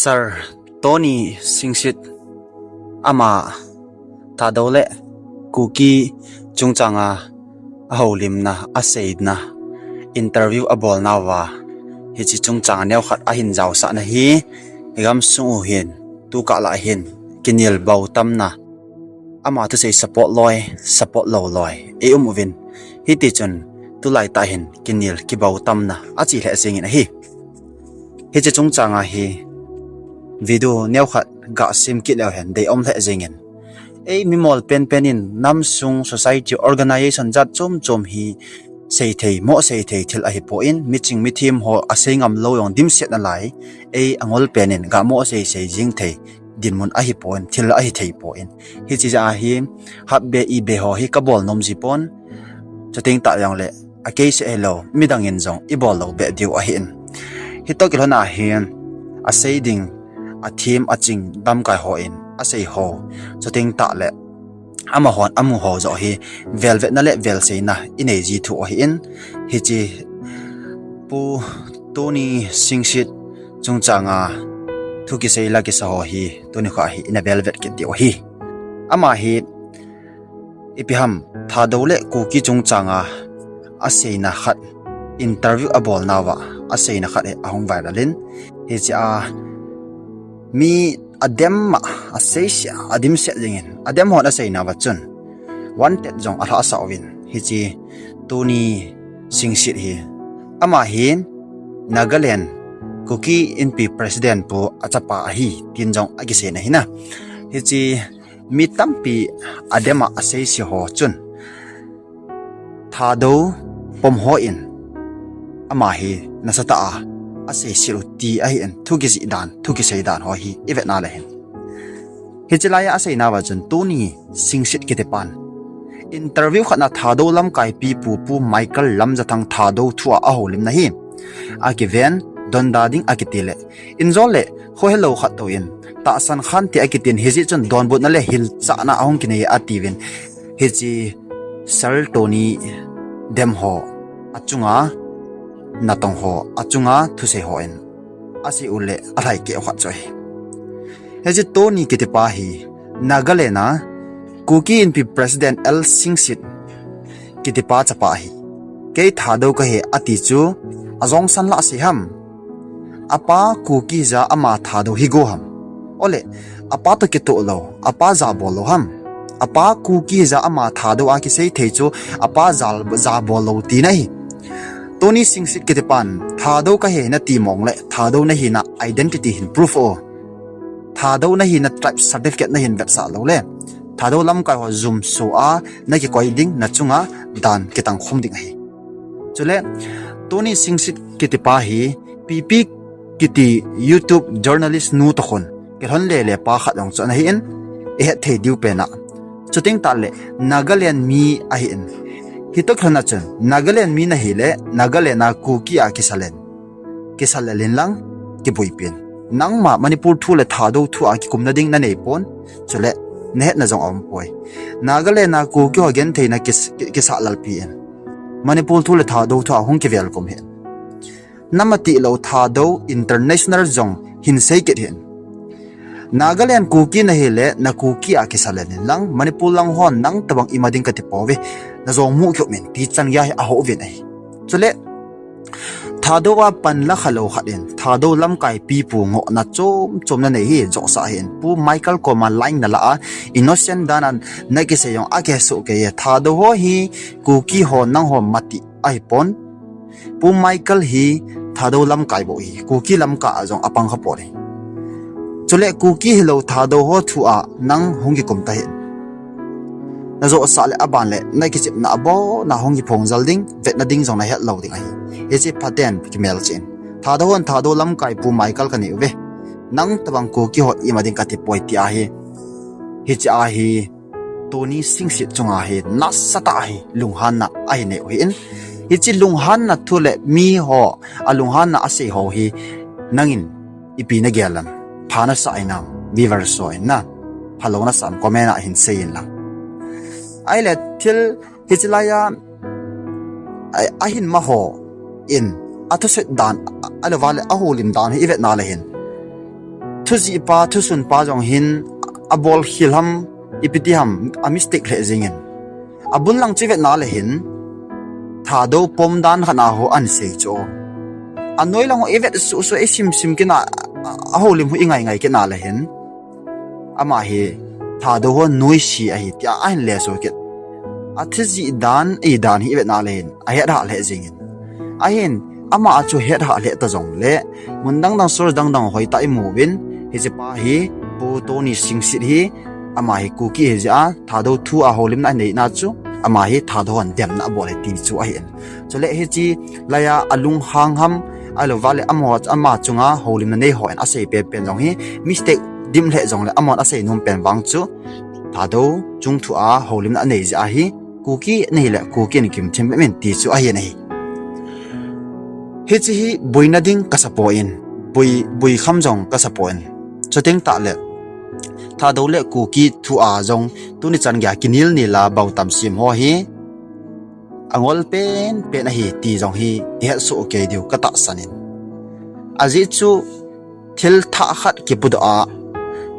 Sir Tony Singsit ama tadole kuki chungchanga aholim na aseid na interview abol na wa hi chi chungchanga new khat ahin jaw sa na hi gam su hin tu ka la hin kinil bautam na ama tu sei support lo loi e umuvin hi ti chun tu lai ta hin kinil ki bautam na achi le singin hi chi chungchanga hi video new khat ga sim ki le hen dei om the jingin ei mimol penin namsung society organization jat chom hi sei thei thil a hi po in miching mithim ho asengam lo yong dim set na lai ei angol penin ga mo sei jing thei dinmun a hi pon thil a hi thei po in hi chi ja hi habbe I be ho hi kabol nom ji pon chating ta yang le a ke se elo midangin jong I bol lo be diu a hin hi to ki lona hin a seiding a team a ching dam kai ho in a sei ho chating ta le ama hon amu ho zo hi velvet na le vel sei na inei ji thu hi in hi chi pu Tony Singsit chungchanga thu ki sei la ki sa ho hi Tony kha hi in a velvet ki ti hi ama hi ipiham tha do le ku ki chungchanga a sei na khat interview abol nawa a sei na khat e ahong viralin hi chi a mi adem a sei sia adim se jingin adem hon a sei na wachun wanted jong a sa win hi chi Tony Singsit hi ama hin Nagaland kuki NP president po achapa hi tin jong agi se na hina hi chi mi tampi adema a sei si ho chun thado pom ho in ama hi nasata a ase siru ti ai en thuki si dan thuki sei dan ho hi evet na le hen hicilaya ase na wa chun Tony Singsit ki tepan interview khana thado lam kai pi pu Michael lam jathang thado thua a holim na hi a ki ven donda ding a ki tile injole ho hello khat to in ta san khan ti a ki tin hiji chun don bot na le hil cha na ahong ki nei a tivin hiji Sir Tony dem ho achunga natong ho achunga thuse ho en asi ule alai ke khat choi heji Tony ke te pa hi Nagalena kuki NP president L Singsit ke te pa chapa hi ke thado ka he ati chu azong san la si ham apa kuki za ama thado hi go ham ole apa to ke to lo apa za bolo ham apa kuki za ama thado a ki sei thei chu apa za bolo ti nai Tony Singsit ke tepan thado ka he na ti mong le thado na hi na identity hin proof o thado na hi na tribe certificate na hin vet sa lo le thado lam ka ho zoom so a na ki koi ding na chunga dan ke tang khom ding hi chule Tony Singsit ke te pa hi pp kiti YouTube journalist nu to khon ke hon le pa khat ong chon hi in e the diu pe na chuting ta le Nagaland mi a hi in hitok hana chen Nagaland mi na hele Nagaland na kuki a kisalen lang ki boipin nangma Manipur thu le thado thu a ki kumna ding na nei pon chule ne na jong om poi Nagaland na kuki ho gen theina kisa lalpi en Manipur thu le thado thu a hong ki vel kom he namati lo thado international jong hin sei ke hen Nagaland kuki na hele na kuki a kisalen lang Manipur lang hon nang tabang imading ka tipowe na zong mu kyo men ti chang ya a ho vin ai chule thado wa pan la khalo khaden thado lam kai pi pu ngo na chom na nei hi jo sa hen pu Michael ko ma line na la innocent danan na ke se yong a ke so ke ye thado ho hi kuki ho nang ho mati ai pon pu Michael hi thado lam kai bo hi kuki lam ka jong apang kha pore chule kuki hilo thado ho thu a nang hongi kom ta hen na zo sale aban le na ki chip na abo na hongi phong jalding vet na ding jong na het lo ding ai e chi paten ki mel chen thado lam kai pu Michael ka ni ve nang tabang kuki ho I mading ka ti poi ti a hi Tony Singsit chunga hi na sata hi lunghan na ai ne oi in hi chi lunghan na thule mi ho a lunghan na ase ho hi nangin ipi na gelam phana sa ina viver so na halona sam komena hin sein lang ai le til hicilaya ahin ma ho in atu set dan alawale aholim dan hi evet na le hin thu ji pa thu sun pa jong hin abol hilham ipitiham a mistake le jingin abul lang chivet na le hin tha do pom dan khana ho an se cho anoi lang evet su su sim sim kina a holim hu ingai ngai kina le hin ama hi tha do ho noi si a hi tia an le so ket a thiji dan e dan hi evet na le hin a het ha le jingin a hin ama a chu het ha le ta jong le mundang dang sur dang dang hoi ta i mu win hi je pa hi pu to ni Singsit hi ama hi ku ki he ja tha do thu a holim na nei na chu ama hi tha do an dem na bole ti chu a hin chole hi chi laya alung hang ham alo vale amot ama chunga holim na nei ho an ase pe pen jong hi mistake dim le jong le amot ase num pen wang chu tha do chung thu a holim na nei ja hi ku ki nei le ku ki ni kim them men ti chu a hi nei hi chi hi boina ding kasapo in bui kham jong kasapo in choteng ta le tha do le ku ki thu a jong tu ni chan gya kinil ni la bau tam sim ho hi angol pen pen a hi ti jong hi he so ke diu kata sanin aji chu thil tha khat ki pudo a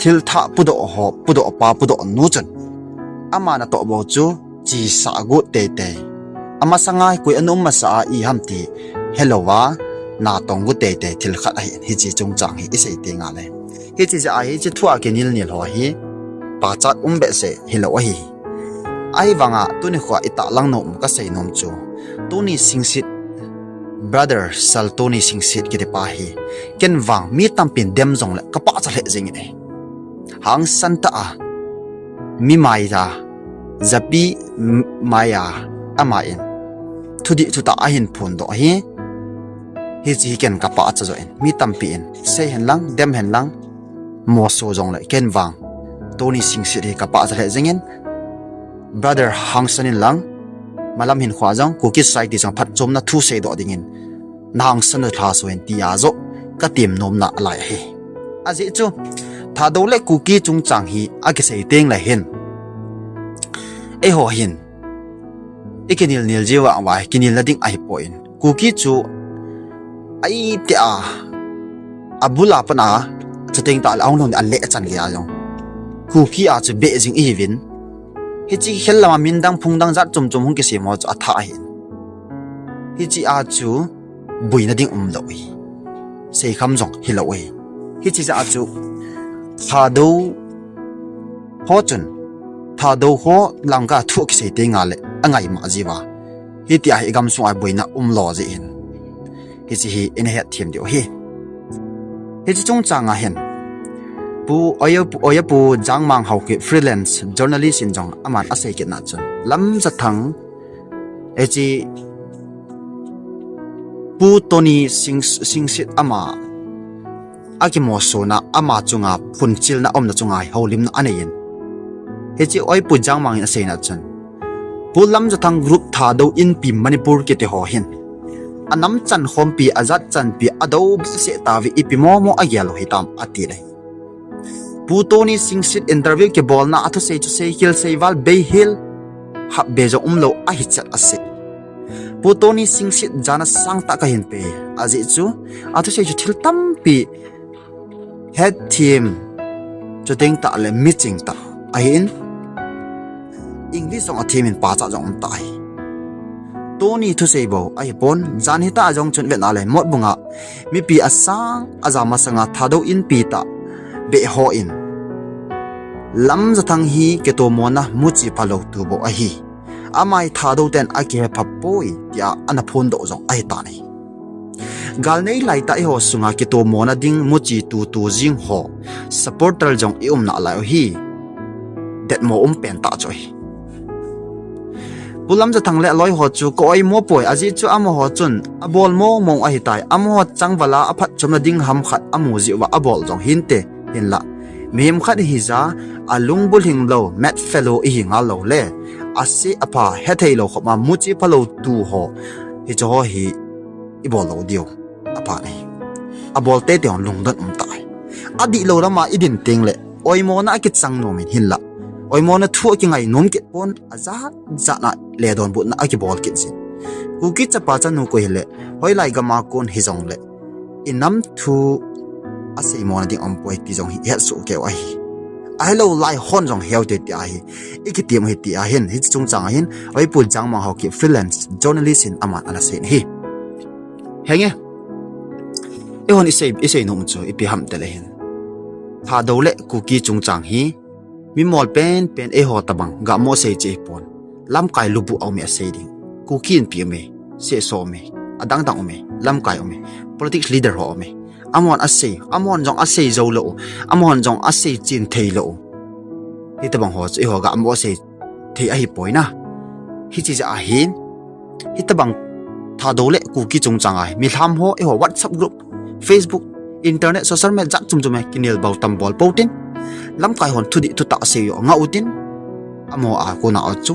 thil tha pudo ho pudo pa pudo nu chan ama na to bo chu chi sa gu te te ama sangai koi anum ma sa I ham ti hello wa na tong gu te te thil khat a hi chi chung chang hi isei te nga le hi chi ja hi chi thua ke nil nil ho hi pa chat be se hello hi ai wanga tu ni khwa ita lang nom ka sei nom chu tu ni Singsit brother sal tu ni Singsit ki de pa hi kenvang mi tampin dem jong le ka pa cha le jing ni hang santa a mi mai da zapi maya ama in thudi thuta a hin phun do hi hi chi ken ka pa cha zo in mi tampi in se hen lang dem hen lang mo so jong le kenvang Tony Singsit hi ka pa cha le jingin brother hang sanin lang malam hin khwa jang ku ki sai ti jang phat chom na thu se do dingin nang san na thla so en ti ya zo ka tim nom na lai hi aji chu tha do le ku ki chung chang hi a ki sei teng la hin e ho hin ikinil nil jiwa wa kinil lading ai point ku ki chu ai te a abula pana chateng ta laung long an le chan ge a jong ku ki a chu be jing I win hi chi khel lama min dang phung dang zat chum chum hung ki se mo chu atha hin hi chi a chu buina ding lo hi sei kham jong hi lo hi hi chi a chu tha do ho chun tha do ho langka thu ki se te nga le angai ma jiwa hi ti a hi gam su a buina lo ji hin hi chi hi in he thiam dio hi hi chi chung changa hen pu oya pu jangmang hau ki freelance journalist in jong aman asai ke na chun lam za thang eji pu Tony Singsit ama aki mo so na ama chunga phunchil na omna chunga holim na anein eji oi pu jangmang asai na chun pu lam za thang group tha do in pi Manipur ke te ho hin anam chan khom pi azat chan pi ado se tawi ipi mo agyalo hitam ati le pu Tony Singsit interview ke bol na atho sei chu sei kil sei wal be hil ha be jo lo a hi chat ase pu Tony Singsit jana sang ta ka hin pe aji chu atho sei chu thil tam pi head team chu teng ta le miching ta a hin English song a team in pa cha jong ta hi Tony thu sei bo ai pon jan hi ta jong chun ve na le mot bunga mi pi asang azama sanga thado in pi ta be ho in lam za thang hi ke to mona muchi phalo tu bo a hi amai tha do ten a ke pha poi tia ana phon do jong ai ta nei gal nei lai ta ho sunga ke to mona ding muchi tu jing ho supporter jong i na la hi det mo pen ta choi pulam za thang le loi ho chu ko ai mo poi aji chu amo ho chun abol mo mong a hi tai amo changwala aphat chomna ding ham khat amu ji wa abol jong hinte hin la mem khat hi za alung bul hing lo met fellow I hinga lo le ase apa hethei lo khoma muchi phalo tu ho hi cho hi ibol lo dio apa nei abol te te on lung don tai adi lo rama idin teng le oi mo na ki chang no min hin la oi mo na thu ki ngai nom ki pon aza za na le don bu na ki bol ki sin ku ki cha pa cha nu ko hele hoi lai ga ma kon hi jong le inam thu ase mo na ding ampoi ti jong hi het su ke wa hi ai lo lai hon jong heu te ti a hi ikitim hi ti a hin hi chung chang hin oi pu jang ma ho ki freelance journalist in aman ala sen hi henge e hon isei no chu ipi ham te le hin tha do le ku ki chung chang hi mi mol pen e ho tabang ga mo sei che pon lam kai lubu au me sei ding ku kin pi me se so me adang dang me lam kai me politics leader ho me amon jong asei zo lo amon jong asei chin thei lo hi tabang ho chi ho ga mo sei thei a hi poina hi chi a hin hi tabang tha do le ku ki chung chang ai mi tham ho e ho WhatsApp group Facebook internet social media jat chum chume kinil bau tam bol potin lam kai hon thudi thu ta se yo nga utin amo a ko na chu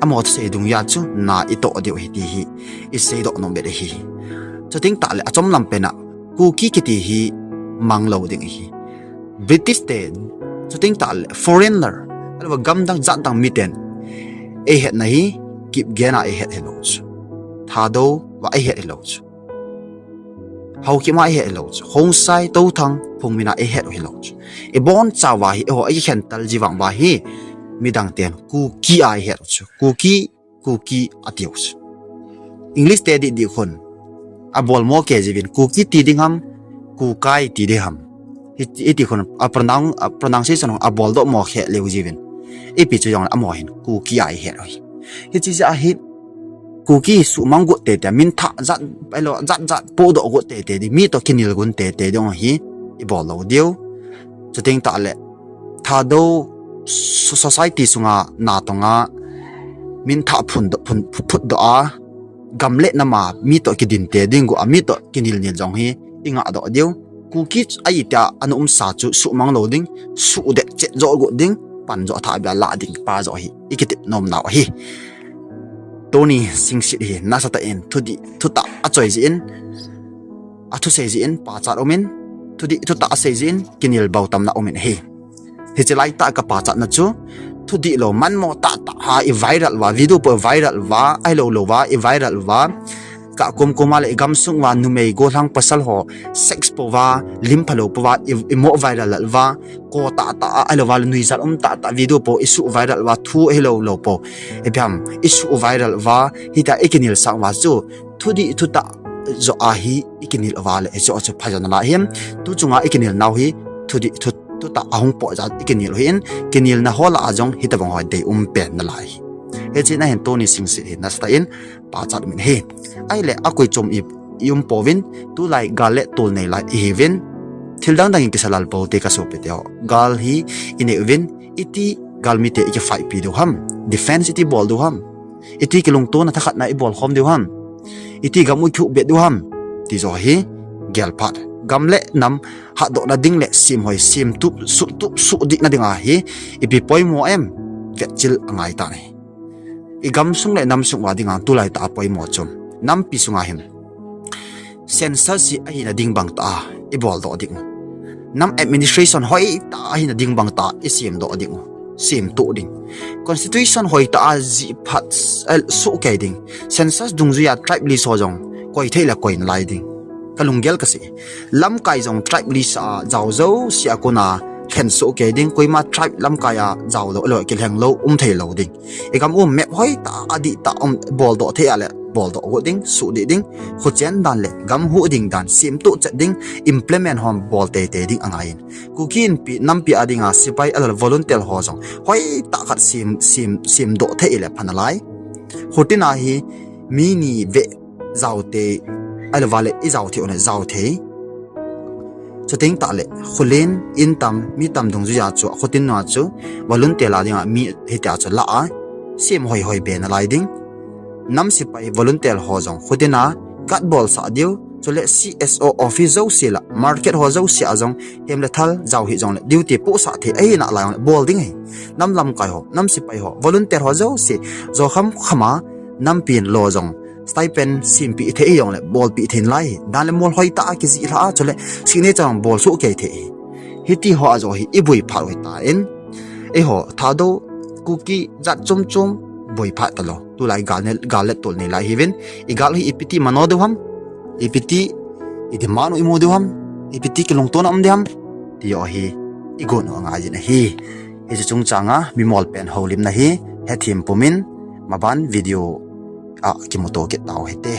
amo se dung ya chu na ito dio hi ti hi i se do no be hi chating ta le achom lam pe na ku ki ti hi mang lo ding hi British te chating ta le foreigner alwa gam dang jat dang miten e het na hi kip gena e het hello chu tha do wa e het hello chu hau ki mai he lo hong sai to thang phung mina e he lo e bon chawa hi ho ai khen tal jiwang ba hi midang ten ku ki ai he chu ku ki atiu English te di khon a bol mo ke jivin ku ki ti ding ham ku kai ti de ham i ti khon a pronunciation a bol do mo he le jivin e pi chu yong a mo hin ku ki ai he ro hi chi ja hi cookie su mang gu te min tha zat alo zat po do gu te di mi to kinil gun te dong hi i bol lo dio chating ta le tha do society sunga na tonga min tha phun phut do a gamle na ma mi to kidin te ding gu ami to kinil ni jong hi inga do dio cookie ai ta anum sa chu su mang lo ding su de che zo gu ding pan zo tha ba la ding pa zo hi ikitip nom na hi Tony Singsit hi nasa ta en thuta achoi ji in athu sei ji in pa chat omin thuta sei ji in kinil bautam na omin hi chilai ta ka pa chat na chu thudi lo man mo ta ha i viral wa video po viral wa ai lo wa i viral wa ka kumkuma le gam sung wa nu mei go hlang pasal ho sex po wa lim phalo po wa i mo viral wa ko ta ai lo wa nui zat ta video po isu viral wa thu hello po e byam isu viral wa hita ikinil sang wa chu thudi thuta zo a hi ikinil wa le zo chu phajon la hem tu chunga ikinil naw hi thudi thuta ahung po za ikinil hin kinil na hola ajong hita bang hoi dei pen na lai he china hen Tony Singsit hi nasta in pa chat min he ai le akoi chom i povin tu lai gale tol nei lai hevin thildang dang ki salal po te ka so pe teo gal hi ine win iti gal mi te ki fight pi do ham defense iti ball do ham iti kilung to na thakhat na i ball khom do ham iti gamu khu be do ham ti zo hi gel pat gamle nam ha do na ding le sim hoi sim su di na dinga hi ipi poimo em vet chil angai ta nei i gam sung le nam sung wa dinga tu lai ta poimo chom nam pi sunga him sensor si a hina ding bang ta i bol do ding nam administration hoi ta hina ding bang ta i sim do ding sim to ding constitution hoi ta ji phat su ke ding census dung ya tribe li so jong koi theila koi lai ding kalunggel ka si lam kai jong tribe li sa jaw zo si akona khen so ke ding koi ma tribe lam kaya jaw lo lo ke heng lo thei lo ding ekam map hoi ta adi ta bol do the ale bol do go ding su di ding khu chen dan le gam hu ding dan sim to che ding implement hom bol te ding angain ku kin pi nam pi adinga sipai al volunteer ho jong hoi ta khat sim do the ile phanalai hotina hi mini ve zaute al vale i zauthi on zauthe chating ta le khulen in tam mi tam dong ju ya chu khotin na chu volunteer la dinga mi hita chu la a sim hoi be na lai ding nam sipai volunteer ho jong khutina kat bol sa dio chole CSO office zo sila market ho zo si ajong hemle thal jaw hi jong le duty po sa the ai na la bol ding nam lam kai ho nam sipai ho volunteer ho zo si zo khama nam pin lo jong stipend simpi the yong le bol pi thin lai dan le mol hoi ta ki ji la chole sine chang bol su ke the hiti ho ajo hi ibui pha hoi ta en e ho tha do cookie jat chum boi pha ta lo tu lai galet tol ni lai hiven i gal hi ipiti mano do ham ipiti idi manu imo do ham ipiti kilong ton am diam ti o hi igon o nga jin hi he chu chung changa bimol pen holim na hi he thim pumin maban video a kimoto ke taw hete